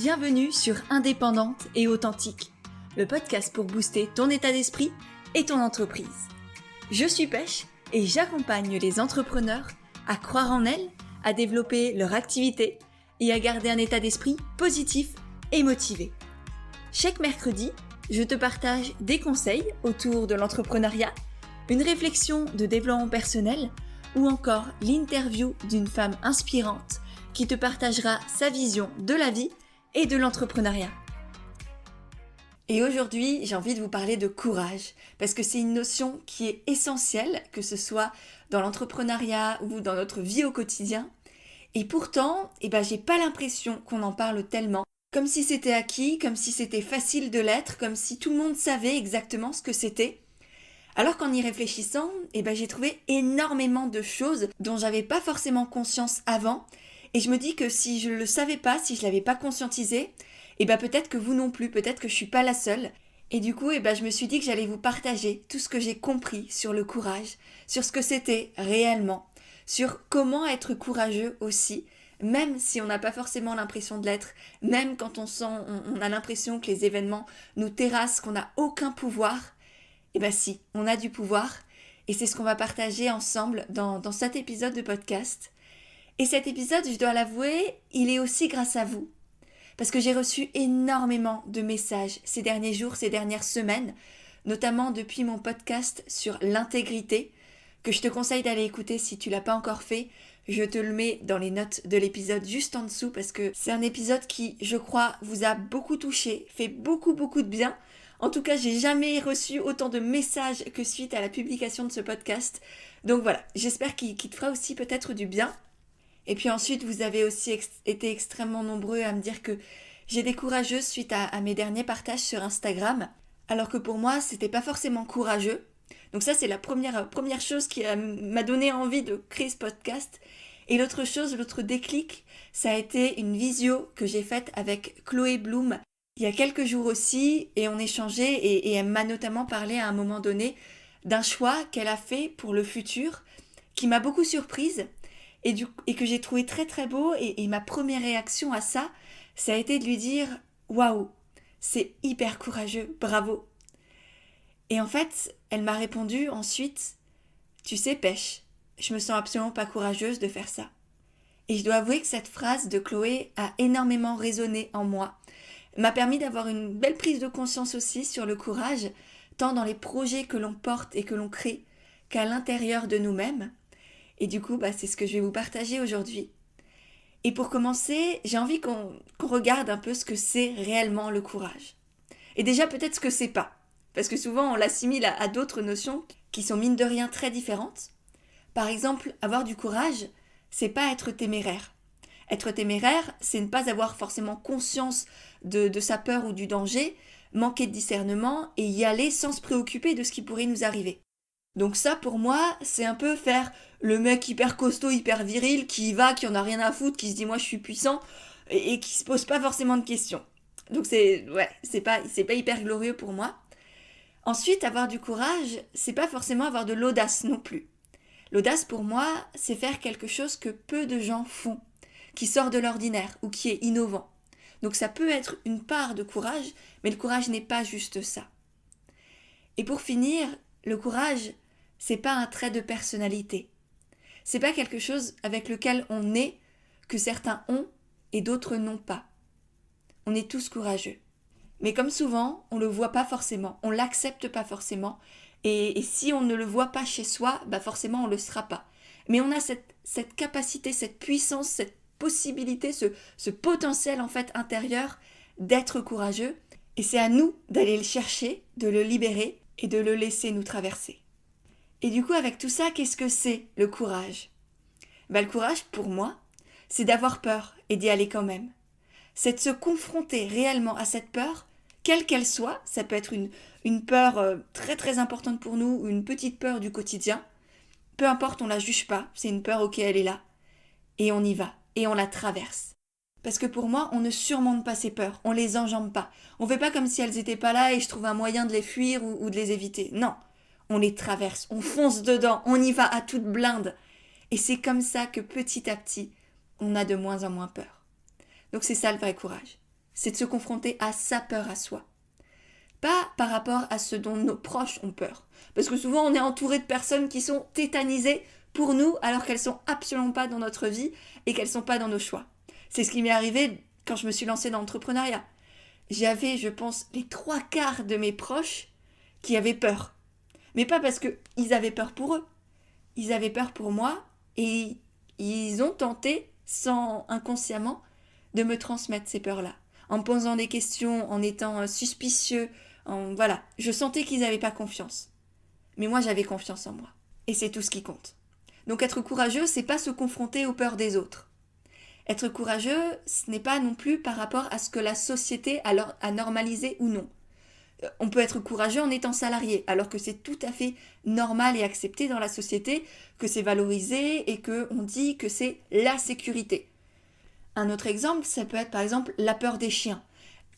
Bienvenue sur Indépendante et Authentique, le podcast pour booster ton état d'esprit et ton entreprise. Je suis Pêche et j'accompagne les entrepreneurs à croire en elles, à développer leur activité et à garder un état d'esprit positif et motivé. Chaque mercredi, je te partage des conseils autour de l'entrepreneuriat, une réflexion de développement personnel ou encore l'interview d'une femme inspirante qui te partagera sa vision de la vie et de l'entrepreneuriat. Et aujourd'hui, j'ai envie de vous parler de courage, parce que c'est une notion qui est essentielle, que ce soit dans l'entrepreneuriat ou dans notre vie au quotidien. Et pourtant, j'ai pas l'impression qu'on en parle tellement, comme si c'était acquis, comme si c'était facile de l'être, comme si tout le monde savait exactement ce que c'était. Alors qu'en y réfléchissant, j'ai trouvé énormément de choses dont j'avais pas forcément conscience avant. Et je me dis que si je le savais pas, si je l'avais pas conscientisé, peut-être que vous non plus, peut-être que je suis pas la seule. Et du coup, je me suis dit que j'allais vous partager tout ce que j'ai compris sur le courage, sur ce que c'était réellement, sur comment être courageux aussi, même si on n'a pas forcément l'impression de l'être, même quand on a l'impression que les événements nous terrassent, qu'on n'a aucun pouvoir. Si, on a du pouvoir. Et c'est ce qu'on va partager ensemble dans cet épisode de podcast. Et cet épisode, je dois l'avouer, il est aussi grâce à vous. Parce que j'ai reçu énormément de messages ces derniers jours, ces dernières semaines, notamment depuis mon podcast sur l'intégrité, que je te conseille d'aller écouter si tu l'as pas encore fait. Je te le mets dans les notes de l'épisode juste en dessous parce que c'est un épisode qui, je crois, vous a beaucoup touché, fait beaucoup de bien. En tout cas, j'ai jamais reçu autant de messages que suite à la publication de ce podcast. Donc voilà, j'espère qu'il te fera aussi peut-être du bien. Et puis ensuite, vous avez aussi été extrêmement nombreux à me dire que j'étais courageuse suite à mes derniers partages sur Instagram, alors que pour moi, c'était pas forcément courageux. Donc ça, c'est la première chose qui m'a donné envie de créer ce podcast. Et l'autre déclic, ça a été une visio que j'ai faite avec Chloé Bloom il y a quelques jours aussi, et on échangeait, et elle m'a notamment parlé à un moment donné d'un choix qu'elle a fait pour le futur, qui m'a beaucoup surprise, et que j'ai trouvé très très beau, et ma première réaction à ça, ça a été de lui dire « Waouh, c'est hyper courageux, bravo !» Et en fait, elle m'a répondu ensuite « Tu sais, Pêche, je me sens absolument pas courageuse de faire ça. » Et je dois avouer que cette phrase de Chloé a énormément résonné en moi, m'a permis d'avoir une belle prise de conscience aussi sur le courage, tant dans les projets que l'on porte et que l'on crée, qu'à l'intérieur de nous-mêmes. Et du coup, c'est ce que je vais vous partager aujourd'hui. Et pour commencer, j'ai envie qu'on regarde un peu ce que c'est réellement le courage. Et déjà peut-être ce que c'est pas, parce que souvent on l'assimile à d'autres notions qui sont mine de rien très différentes. Par exemple, avoir du courage, c'est pas être téméraire. Être téméraire, c'est ne pas avoir forcément conscience de sa peur ou du danger, manquer de discernement et y aller sans se préoccuper de ce qui pourrait nous arriver. Donc ça, pour moi, c'est un peu faire le mec hyper costaud, hyper viril, qui y va, qui en a rien à foutre, qui se dit « moi je suis puissant » et qui se pose pas forcément de questions. Donc c'est pas hyper glorieux pour moi. Ensuite, avoir du courage, c'est pas forcément avoir de l'audace non plus. L'audace pour moi, c'est faire quelque chose que peu de gens font, qui sort de l'ordinaire ou qui est innovant. Donc ça peut être une part de courage, mais le courage n'est pas juste ça. Et pour finir, le courage, c'est pas un trait de personnalité. C'est pas quelque chose avec lequel on est, que certains ont et d'autres n'ont pas. On est tous courageux. Mais comme souvent, on le voit pas forcément, on l'accepte pas forcément, et si on ne le voit pas chez soi, forcément on le sera pas. Mais on a cette capacité, cette puissance, cette possibilité, ce potentiel en fait intérieur d'être courageux, et c'est à nous d'aller le chercher, de le libérer et de le laisser nous traverser. Et du coup, avec tout ça, qu'est-ce que c'est le courage ? Le courage, pour moi, c'est d'avoir peur et d'y aller quand même. C'est de se confronter réellement à cette peur, quelle qu'elle soit. Ça peut être une peur très très importante pour nous, ou une petite peur du quotidien. Peu importe, on la juge pas, c'est une peur, ok, elle est là. Et on y va, et on la traverse. Parce que pour moi, on ne surmonte pas ces peurs, on les enjambe pas. On fait pas comme si elles étaient pas là et je trouve un moyen de les fuir ou de les éviter. Non, on les traverse, on fonce dedans, on y va à toute blinde. Et c'est comme ça que petit à petit, on a de moins en moins peur. Donc c'est ça le vrai courage. c'est de se confronter à sa peur à soi. Pas par rapport à ce dont nos proches ont peur. Parce que souvent on est entouré de personnes qui sont tétanisées pour nous alors qu'elles sont absolument pas dans notre vie et qu'elles sont pas dans nos choix. C'est ce qui m'est arrivé quand je me suis lancée dans l'entrepreneuriat. J'avais, je pense, les 3/4 de mes proches qui avaient peur. Mais pas parce qu'ils avaient peur pour eux. Ils avaient peur pour moi et ils ont tenté, inconsciemment, de me transmettre ces peurs-là. En me posant des questions, en étant suspicieux, voilà. Je sentais qu'ils n'avaient pas confiance. Mais moi, j'avais confiance en moi. Et c'est tout ce qui compte. Donc être courageux, c'est pas se confronter aux peurs des autres. Être courageux, ce n'est pas non plus par rapport à ce que la société a normalisé ou non. On peut être courageux en étant salarié, alors que c'est tout à fait normal et accepté dans la société, que c'est valorisé et qu'on dit que c'est la sécurité. Un autre exemple, ça peut être par exemple la peur des chiens.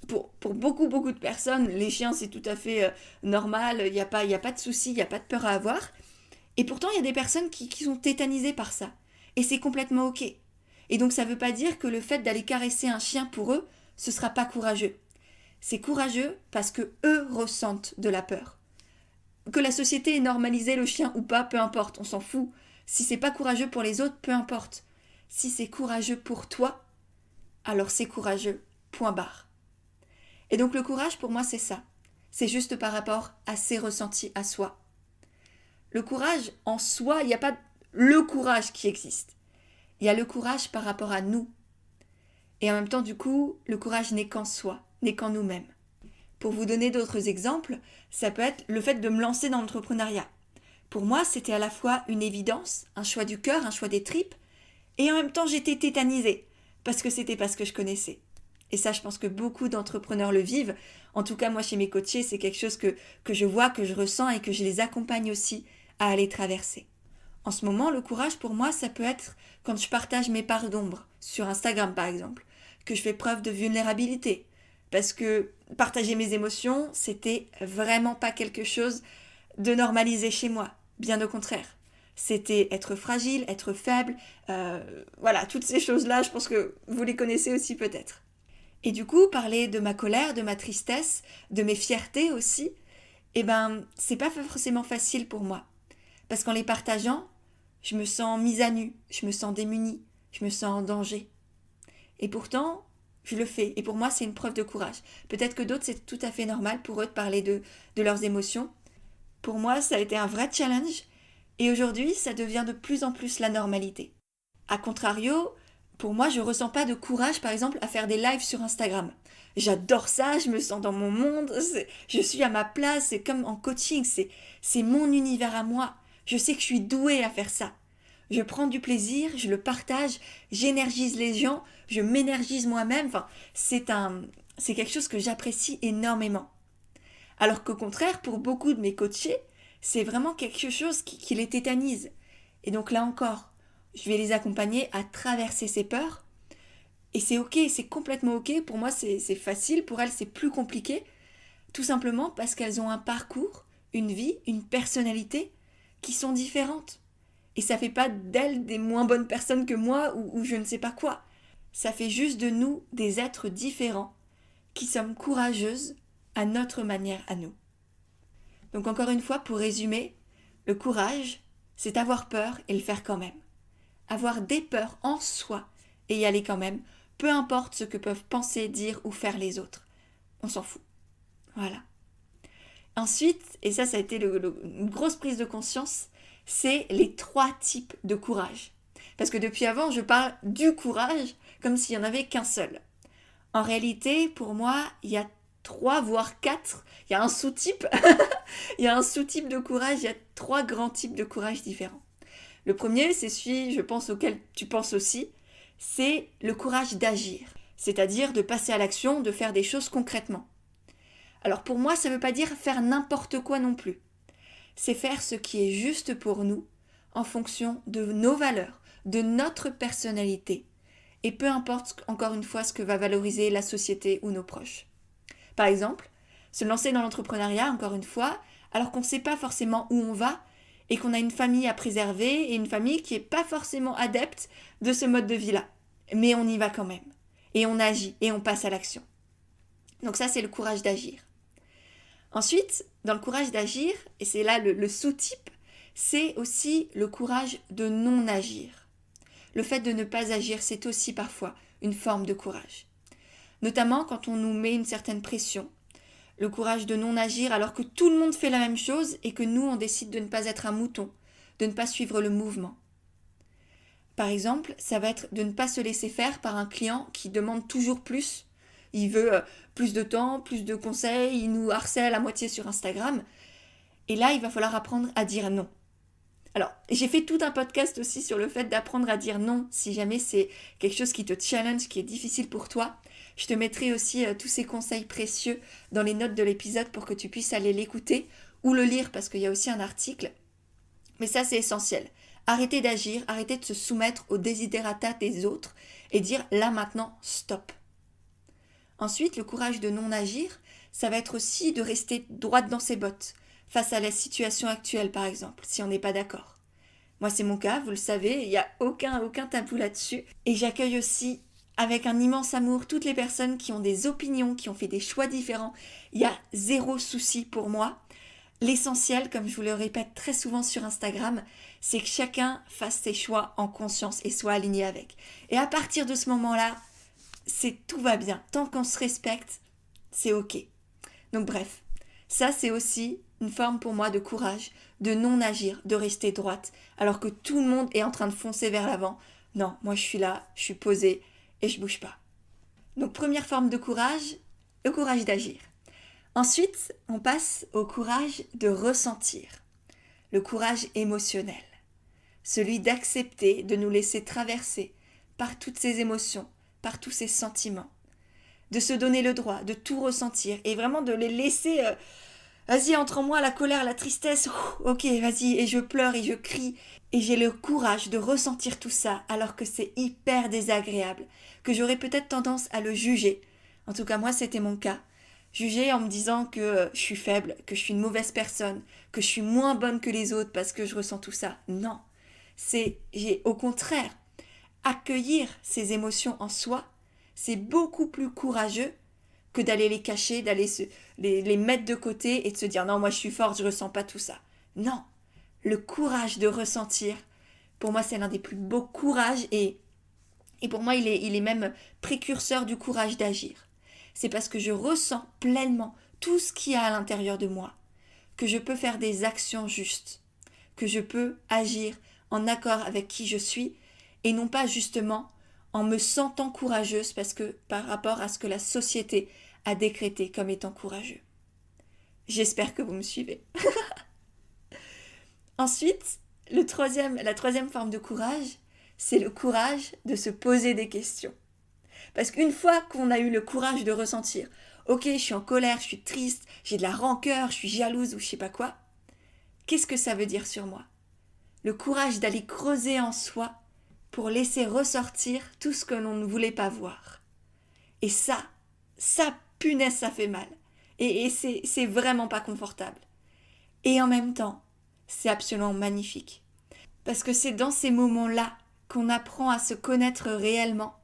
Pour beaucoup de personnes, les chiens c'est tout à fait normal, il n'y a pas de souci, il n'y a pas de peur à avoir. Et pourtant, il y a des personnes qui sont tétanisées par ça. Et c'est complètement ok. Et donc ça ne veut pas dire que le fait d'aller caresser un chien pour eux, ce ne sera pas courageux. C'est courageux parce que eux ressentent de la peur. Que la société ait normalisé le chien ou pas, peu importe, on s'en fout. Si c'est pas courageux pour les autres, peu importe. Si c'est courageux pour toi, alors c'est courageux, point barre. Et donc le courage pour moi c'est ça. C'est juste par rapport à ses ressentis à soi. Le courage en soi, il n'y a pas le courage qui existe. Il y a le courage par rapport à nous. Et en même temps, du coup, le courage n'est qu'en soi, n'est qu'en nous-mêmes. Pour vous donner d'autres exemples, ça peut être le fait de me lancer dans l'entrepreneuriat. Pour moi, c'était à la fois une évidence, un choix du cœur, un choix des tripes, et en même temps, j'étais tétanisée, parce que c'était pas ce que je connaissais. Et ça, je pense que beaucoup d'entrepreneurs le vivent. En tout cas, moi, chez mes coachés, c'est quelque chose que je vois, que je ressens et que je les accompagne aussi à aller traverser. En ce moment, le courage pour moi, ça peut être quand je partage mes parts d'ombre, sur Instagram par exemple, que je fais preuve de vulnérabilité. Parce que partager mes émotions, c'était vraiment pas quelque chose de normalisé chez moi. Bien au contraire. C'était être fragile, être faible, voilà, toutes ces choses-là, je pense que vous les connaissez aussi peut-être. Et du coup, parler de ma colère, de ma tristesse, de mes fiertés aussi, c'est pas forcément facile pour moi. Parce qu'en les partageant, je me sens mise à nu, je me sens démunie, je me sens en danger. Et pourtant, je le fais. Et pour moi, c'est une preuve de courage. Peut-être que d'autres, c'est tout à fait normal pour eux de parler de leurs émotions. Pour moi, ça a été un vrai challenge. Et aujourd'hui, ça devient de plus en plus la normalité. A contrario, pour moi, je ressens pas de courage, par exemple, à faire des lives sur Instagram. J'adore ça, je me sens dans mon monde, je suis à ma place, c'est comme en coaching, c'est mon univers à moi. Je sais que je suis douée à faire ça. Je prends du plaisir, je le partage, j'énergise les gens, je m'énergise moi-même. Enfin, c'est quelque chose que j'apprécie énormément. Alors qu'au contraire, pour beaucoup de mes coachés, c'est vraiment quelque chose qui les tétanise. Et donc là encore, je vais les accompagner à traverser ces peurs. Et c'est ok, c'est complètement ok. Pour moi, c'est facile. Pour elles, c'est plus compliqué. Tout simplement parce qu'elles ont un parcours, une vie, une personnalité qui sont différentes. Et ça fait pas d'elles des moins bonnes personnes que moi ou je ne sais pas quoi. Ça fait juste de nous des êtres différents qui sommes courageuses à notre manière à nous. Donc encore une fois, pour résumer, le courage, c'est avoir peur et le faire quand même. Avoir des peurs en soi et y aller quand même, peu importe ce que peuvent penser, dire ou faire les autres. On s'en fout. Voilà. Ensuite, et ça a été une grosse prise de conscience, c'est les 3 types de courage. Parce que depuis avant, je parle du courage comme s'il n'y en avait qu'un seul. En réalité, pour moi, il y a 3, voire 4, il y a un sous-type, il y a un sous-type de courage, il y a 3 grands types de courage différents. Le premier, c'est celui, je pense, auquel tu penses aussi, c'est le courage d'agir, c'est-à-dire de passer à l'action, de faire des choses concrètement. Alors pour moi, ça ne veut pas dire faire n'importe quoi non plus. C'est faire ce qui est juste pour nous, en fonction de nos valeurs, de notre personnalité, et peu importe encore une fois ce que va valoriser la société ou nos proches. Par exemple, se lancer dans l'entrepreneuriat, encore une fois, alors qu'on ne sait pas forcément où on va, et qu'on a une famille à préserver, et une famille qui n'est pas forcément adepte de ce mode de vie-là. Mais on y va quand même. Et on agit, et on passe à l'action. Donc ça, c'est le courage d'agir. Ensuite, dans le courage d'agir, et c'est là le sous-type, c'est aussi le courage de non-agir. Le fait de ne pas agir, c'est aussi parfois une forme de courage. Notamment quand on nous met une certaine pression. Le courage de non-agir alors que tout le monde fait la même chose et que nous, on décide de ne pas être un mouton, de ne pas suivre le mouvement. Par exemple, ça va être de ne pas se laisser faire par un client qui demande toujours plus. Il veut plus de temps, plus de conseils, il nous harcèle à moitié sur Instagram. Et là, il va falloir apprendre à dire non. Alors, j'ai fait tout un podcast aussi sur le fait d'apprendre à dire non, si jamais c'est quelque chose qui te challenge, qui est difficile pour toi. Je te mettrai aussi tous ces conseils précieux dans les notes de l'épisode pour que tu puisses aller l'écouter ou le lire parce qu'il y a aussi un article. Mais ça, c'est essentiel. Arrêtez d'agir, arrêtez de se soumettre aux desiderata des autres et dire là maintenant, stop. Ensuite, le courage de non-agir, ça va être aussi de rester droite dans ses bottes, face à la situation actuelle par exemple, si on n'est pas d'accord. Moi c'est mon cas, vous le savez, il n'y a aucun tabou là-dessus. Et j'accueille aussi avec un immense amour toutes les personnes qui ont des opinions, qui ont fait des choix différents. Il y a zéro souci pour moi. L'essentiel, comme je vous le répète très souvent sur Instagram, c'est que chacun fasse ses choix en conscience et soit aligné avec. Et à partir de ce moment-là, tout va bien. Tant qu'on se respecte, c'est ok. Donc bref, ça c'est aussi une forme pour moi de courage, de non agir, de rester droite, alors que tout le monde est en train de foncer vers l'avant. Non, moi je suis là, je suis posée et je bouge pas. Donc première forme de courage, le courage d'agir. Ensuite, on passe au courage de ressentir, le courage émotionnel, celui d'accepter de nous laisser traverser par toutes ces émotions, par tous ces sentiments, de se donner le droit de tout ressentir et vraiment de les laisser vas-y, entre en moi la colère, la tristesse, ok, vas-y, et je pleure et je crie et j'ai le courage de ressentir tout ça alors que c'est hyper désagréable, que j'aurais peut-être tendance à le juger. En tout cas, moi, c'était mon cas. Juger en me disant que je suis faible, que je suis une mauvaise personne, que je suis moins bonne que les autres parce que je ressens tout ça. Non, j'ai au contraire, accueillir ces émotions en soi, c'est beaucoup plus courageux que d'aller les cacher, d'aller les mettre de côté et de se dire non, moi je suis forte, je ressens pas tout ça. Non, le courage de ressentir, pour moi c'est l'un des plus beaux courages et pour moi il est même précurseur du courage d'agir. C'est parce que je ressens pleinement tout ce qu'il y a à l'intérieur de moi, que je peux faire des actions justes, que je peux agir en accord avec qui je suis et non pas justement en me sentant courageuse parce que par rapport à ce que la société a décrété comme étant courageux. J'espère que vous me suivez. Ensuite, la troisième forme de courage, c'est le courage de se poser des questions. Parce qu'une fois qu'on a eu le courage de ressentir, ok, je suis en colère, je suis triste, j'ai de la rancœur, je suis jalouse ou je sais pas quoi, qu'est-ce que ça veut dire sur moi? Le courage d'aller creuser en soi pour laisser ressortir tout ce que l'on ne voulait pas voir. Et ça, punaise, ça fait mal. Et c'est vraiment pas confortable. Et en même temps, c'est absolument magnifique. Parce que c'est dans ces moments-là qu'on apprend à se connaître réellement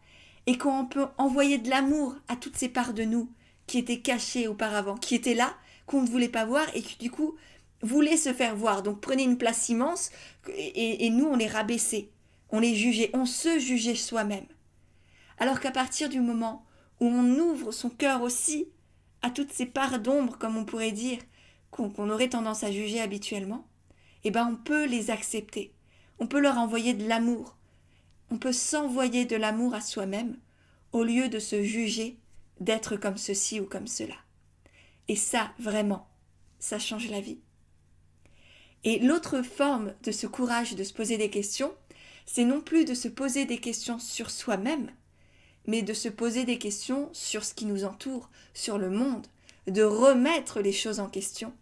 et qu'on peut envoyer de l'amour à toutes ces parts de nous qui étaient cachées auparavant, qui étaient là, qu'on ne voulait pas voir et qui du coup voulaient se faire voir. Donc prenaient une place immense et nous on les rabaissait, on les jugeait, on se jugeait soi-même. Alors qu'à partir du moment où on ouvre son cœur aussi à toutes ces parts d'ombre, comme on pourrait dire, qu'on aurait tendance à juger habituellement, eh ben on peut les accepter. On peut leur envoyer de l'amour. On peut s'envoyer de l'amour à soi-même au lieu de se juger d'être comme ceci ou comme cela. Et ça, vraiment, ça change la vie. Et l'autre forme de ce courage de se poser des questions, c'est non plus de se poser des questions sur soi-même, mais de se poser des questions sur ce qui nous entoure, sur le monde, de remettre les choses en question.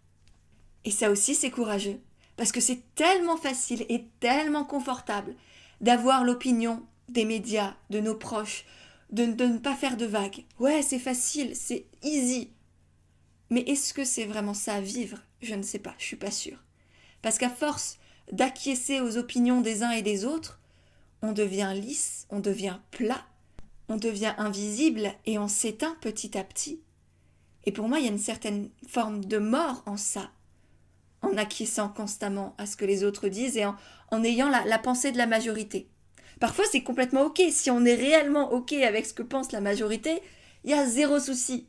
Et ça aussi, c'est courageux, parce que c'est tellement facile et tellement confortable d'avoir l'opinion des médias, de nos proches, de ne pas faire de vagues. Ouais, c'est facile, c'est easy. Mais est-ce que c'est vraiment ça à vivre? Je ne sais pas, je suis pas sûre. Parce qu'à force d'acquiescer aux opinions des uns et des autres, on devient lisse, on devient plat, on devient invisible et on s'éteint petit à petit. Et pour moi, il y a une certaine forme de mort en ça, en acquiesçant constamment à ce que les autres disent et en ayant la pensée de la majorité. Parfois, c'est complètement ok. Si on est réellement ok avec ce que pense la majorité, il y a zéro souci.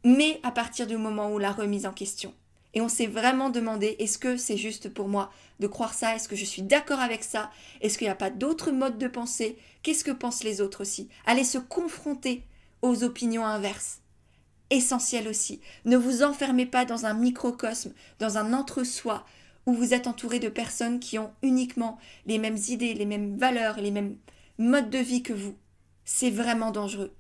Mais à partir du moment où la remise en question, et on s'est vraiment demandé, est-ce que c'est juste pour moi de croire ça? Est-ce que je suis d'accord avec ça? Est-ce qu'il n'y a pas d'autres modes de pensée? Qu'est-ce que pensent les autres aussi? Allez se confronter aux opinions inverses. Essentiel aussi. Ne vous enfermez pas dans un microcosme, dans un entre-soi, où vous êtes entouré de personnes qui ont uniquement les mêmes idées, les mêmes valeurs, les mêmes modes de vie que vous. C'est vraiment dangereux.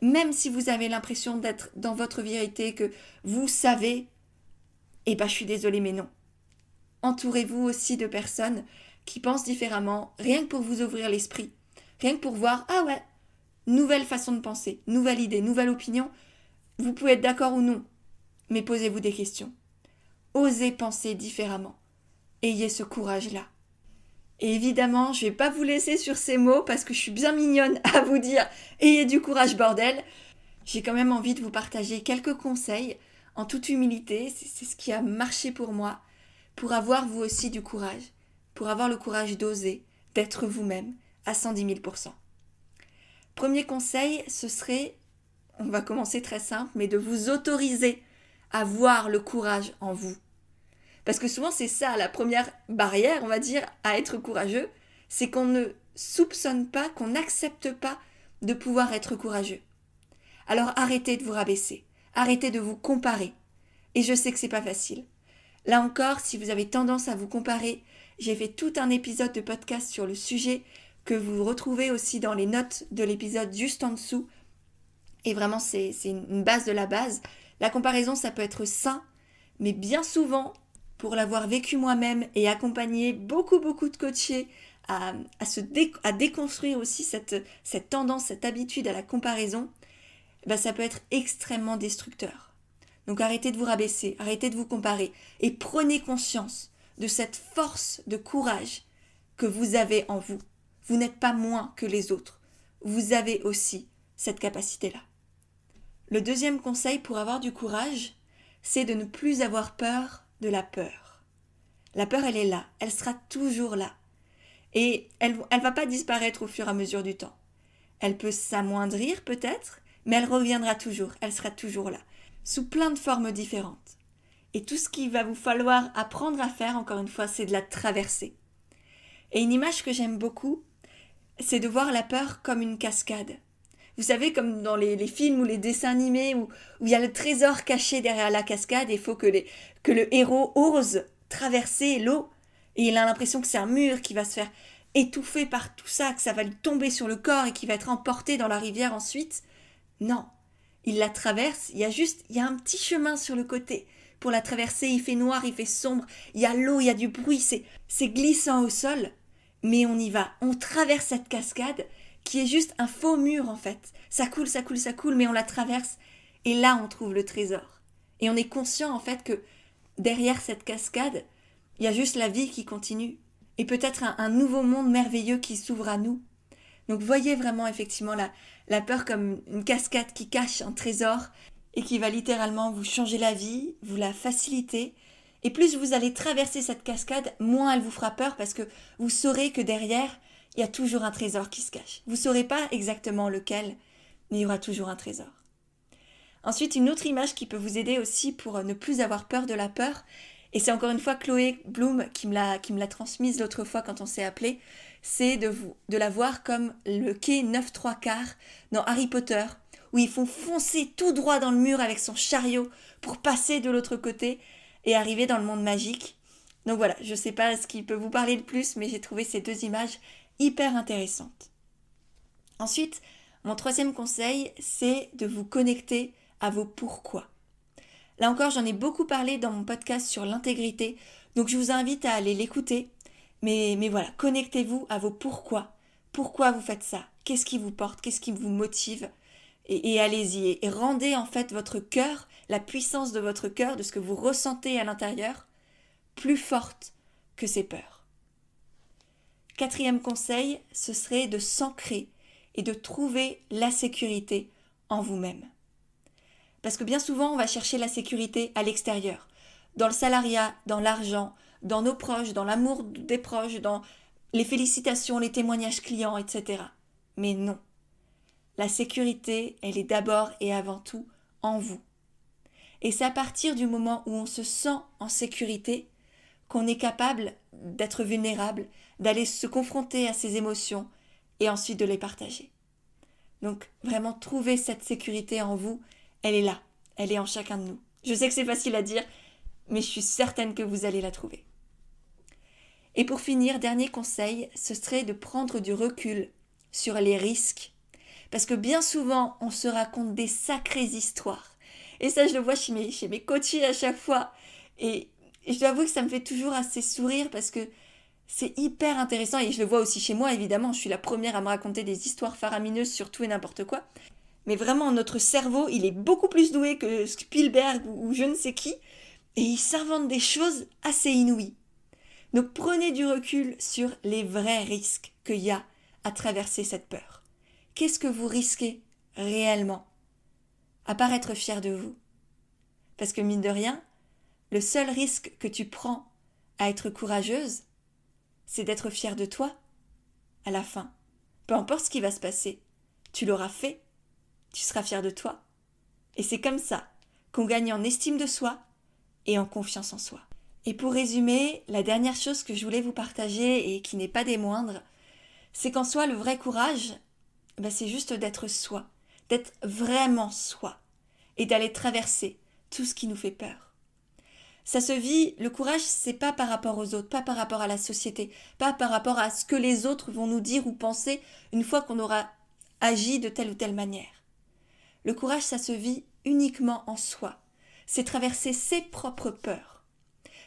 Même si vous avez l'impression d'être dans votre vérité, que vous savez, eh ben je suis désolée mais non. Entourez-vous aussi de personnes qui pensent différemment, rien que pour vous ouvrir l'esprit, rien que pour voir, ah ouais, nouvelle façon de penser, nouvelle idée, nouvelle opinion. Vous pouvez être d'accord ou non, mais posez-vous des questions. Osez penser différemment. Ayez ce courage-là. Et évidemment, je ne vais pas vous laisser sur ces mots parce que je suis bien mignonne à vous dire « ayez du courage bordel ». J'ai quand même envie de vous partager quelques conseils en toute humilité. C'est ce qui a marché pour moi, pour avoir vous aussi du courage, pour avoir le courage d'oser, d'être vous-même à 110 000%. Premier conseil, ce serait, on va commencer très simple, mais de vous autoriser à voir le courage en vous. Parce que souvent c'est ça, la première barrière, on va dire, à être courageux, c'est qu'on ne soupçonne pas, qu'on n'accepte pas de pouvoir être courageux. Alors arrêtez de vous rabaisser, arrêtez de vous comparer. Et je sais que c'est pas facile. Là encore, si vous avez tendance à vous comparer, j'ai fait tout un épisode de podcast sur le sujet que vous retrouvez aussi dans les notes de l'épisode juste en dessous. Et vraiment, c'est une base de la base. La comparaison, ça peut être sain, mais bien souvent, pour l'avoir vécu moi-même et accompagner beaucoup de coachés à déconstruire aussi cette tendance, cette habitude à la comparaison, ben ça peut être extrêmement destructeur. Donc arrêtez de vous rabaisser, arrêtez de vous comparer et prenez conscience de cette force de courage que vous avez en vous. Vous n'êtes pas moins que les autres. Vous avez aussi cette capacité-là. Le deuxième conseil pour avoir du courage, c'est de ne plus avoir peur de la peur. La peur, elle est là, elle sera toujours là. Et elle ne va pas disparaître au fur et à mesure du temps. Elle peut s'amoindrir peut-être, mais elle reviendra toujours, elle sera toujours là, sous plein de formes différentes. Et tout ce qu'il va vous falloir apprendre à faire, encore une fois, c'est de la traverser. Et une image que j'aime beaucoup, c'est de voir la peur comme une cascade. Vous savez, comme dans les films ou les dessins animés où il y a le trésor caché derrière la cascade et il faut que le héros ose traverser l'eau et il a l'impression que c'est un mur qui va se faire étouffer par tout ça, que ça va lui tomber sur le corps et qu'il va être emporté dans la rivière ensuite. Non, il la traverse, il y a un petit chemin sur le côté. Pour la traverser, il fait noir, il fait sombre, il y a l'eau, il y a du bruit, c'est glissant au sol, mais on y va, on traverse cette cascade qui est juste un faux mur en fait. Ça coule, mais on la traverse et là on trouve le trésor. Et on est conscient en fait que derrière cette cascade, il y a juste la vie qui continue et peut-être un nouveau monde merveilleux qui s'ouvre à nous. Donc voyez vraiment effectivement la peur comme une cascade qui cache un trésor et qui va littéralement vous changer la vie, vous la faciliter. Et plus vous allez traverser cette cascade, moins elle vous fera peur parce que vous saurez que derrière, il y a toujours un trésor qui se cache. Vous ne saurez pas exactement lequel, mais il y aura toujours un trésor. Ensuite, une autre image qui peut vous aider aussi pour ne plus avoir peur de la peur, et c'est encore une fois Chloé Bloom qui me l'a transmise l'autre fois quand on s'est appelé, c'est de la voir comme le quai 9/3 dans Harry Potter, où ils font foncer tout droit dans le mur avec son chariot pour passer de l'autre côté et arriver dans le monde magique. Donc voilà, je ne sais pas ce qui peut vous parler le plus, mais j'ai trouvé ces deux images hyper intéressantes. Ensuite, mon troisième conseil, c'est de vous connecter à vos pourquoi. Là encore, j'en ai beaucoup parlé dans mon podcast sur l'intégrité, donc je vous invite à aller l'écouter. Mais voilà, connectez-vous à vos pourquoi. Pourquoi vous faites ça? Qu'est-ce qui vous porte? Qu'est-ce qui vous motive? Et allez-y. Et rendez en fait votre cœur, la puissance de votre cœur, de ce que vous ressentez à l'intérieur, plus forte que ces peurs. Quatrième conseil, ce serait de s'ancrer et de trouver la sécurité en vous-même. Parce que bien souvent, on va chercher la sécurité à l'extérieur. Dans le salariat, dans l'argent, dans nos proches, dans l'amour des proches, dans les félicitations, les témoignages clients, etc. Mais non. La sécurité, elle est d'abord et avant tout en vous. Et c'est à partir du moment où on se sent en sécurité qu'on est capable d'être vulnérable, d'aller se confronter à ses émotions et ensuite de les partager. Donc vraiment trouver cette sécurité en vous, elle est là, elle est en chacun de nous. Je sais que c'est facile à dire, mais je suis certaine que vous allez la trouver. Et pour finir, dernier conseil, ce serait de prendre du recul sur les risques. Parce que bien souvent, on se raconte des sacrées histoires. Et ça, je le vois chez mes coachés à chaque fois. Et je dois avouer que ça me fait toujours assez sourire parce que c'est hyper intéressant. Et je le vois aussi chez moi, évidemment. Je suis la première à me raconter des histoires faramineuses sur tout et n'importe quoi. Mais vraiment, notre cerveau, il est beaucoup plus doué que Spielberg ou je ne sais qui. Et il s'invente des choses assez inouïes. Donc prenez du recul sur les vrais risques qu'il y a à traverser cette peur. Qu'est-ce que vous risquez réellement? À part être fier de vous. Parce que mine de rien, le seul risque que tu prends à être courageuse, c'est d'être fier de toi à la fin. Peu importe ce qui va se passer, tu l'auras fait, tu seras fier de toi. Et c'est comme ça qu'on gagne en estime de soi et en confiance en soi. Et pour résumer, la dernière chose que je voulais vous partager et qui n'est pas des moindres, c'est qu'en soi, le vrai courage, c'est juste d'être soi, d'être vraiment soi et d'aller traverser tout ce qui nous fait peur. Ça se vit, le courage, c'est pas par rapport aux autres, pas par rapport à la société, pas par rapport à ce que les autres vont nous dire ou penser une fois qu'on aura agi de telle ou telle manière. Le courage, ça se vit uniquement en soi. C'est traverser ses propres peurs.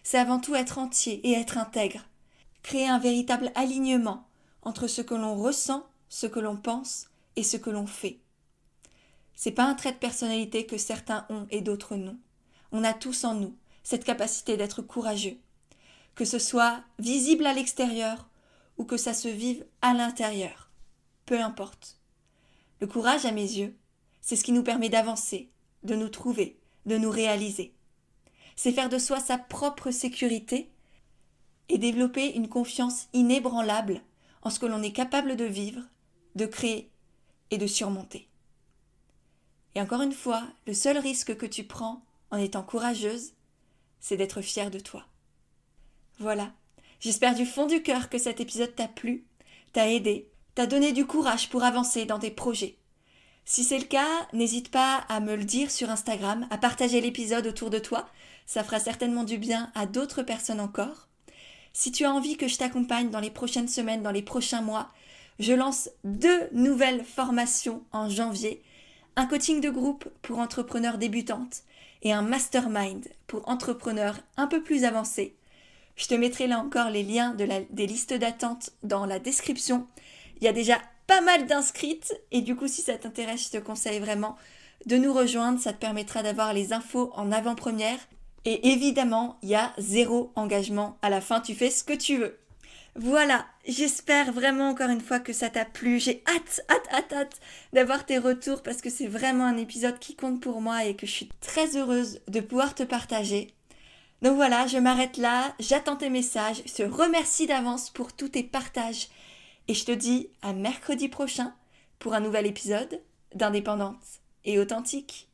C'est avant tout être entier et être intègre. Créer un véritable alignement entre ce que l'on ressent, ce que l'on pense et ce que l'on fait. C'est pas un trait de personnalité que certains ont et d'autres non. On a tous en nous cette capacité d'être courageux. Que ce soit visible à l'extérieur ou que ça se vive à l'intérieur. Peu importe. Le courage, à mes yeux, c'est ce qui nous permet d'avancer, de nous trouver, de nous réaliser. C'est faire de soi sa propre sécurité et développer une confiance inébranlable en ce que l'on est capable de vivre, de créer et de surmonter. Et encore une fois, le seul risque que tu prends en étant courageuse, c'est d'être fière de toi. Voilà, j'espère du fond du cœur que cet épisode t'a plu, t'a aidé, t'a donné du courage pour avancer dans tes projets. Si c'est le cas, n'hésite pas à me le dire sur Instagram, à partager l'épisode autour de toi. Ça fera certainement du bien à d'autres personnes encore. Si tu as envie que je t'accompagne dans les prochaines semaines, dans les prochains mois, je lance 2 nouvelles formations en janvier. Un coaching de groupe pour entrepreneurs débutantes et un mastermind pour entrepreneurs un peu plus avancés. Je te mettrai là encore les liens des listes d'attente dans la description. Il y a déjà pas mal d'inscrites et du coup si ça t'intéresse, je te conseille vraiment de nous rejoindre. Ça te permettra d'avoir les infos en avant-première et évidemment il y a 0 engagement à la fin, tu fais ce que tu veux. Voilà, j'espère vraiment encore une fois que ça t'a plu. J'ai hâte d'avoir tes retours parce que c'est vraiment un épisode qui compte pour moi et que je suis très heureuse de pouvoir te partager. Donc voilà, je m'arrête là, j'attends tes messages, je te remercie d'avance pour tous tes partages et je te dis à mercredi prochain pour un nouvel épisode d'Indépendante et Authentique.